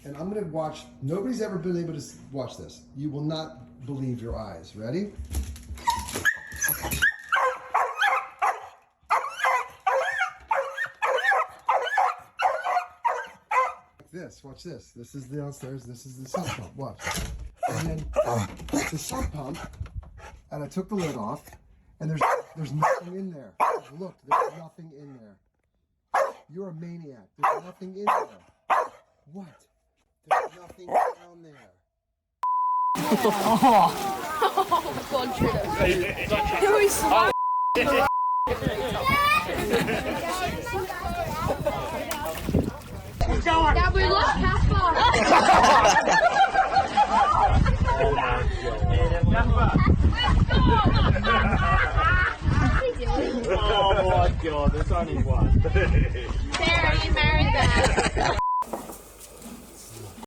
and I'm gonna watch. Nobody's ever been able to watch this. You will not believe your eyes. Ready? This, watch this. This is the downstairs, this is the sump pump, watch. And then it's a sump pump, and I took the lid off, and there's nothing in there. I've looked, there's nothing in there. You're a maniac, there's nothing in there. What? There's nothing down there. Oh, God, Trina. Who is smart? Yeah, we lost Casper. Oh my God, there's only one. Sarah, you married that.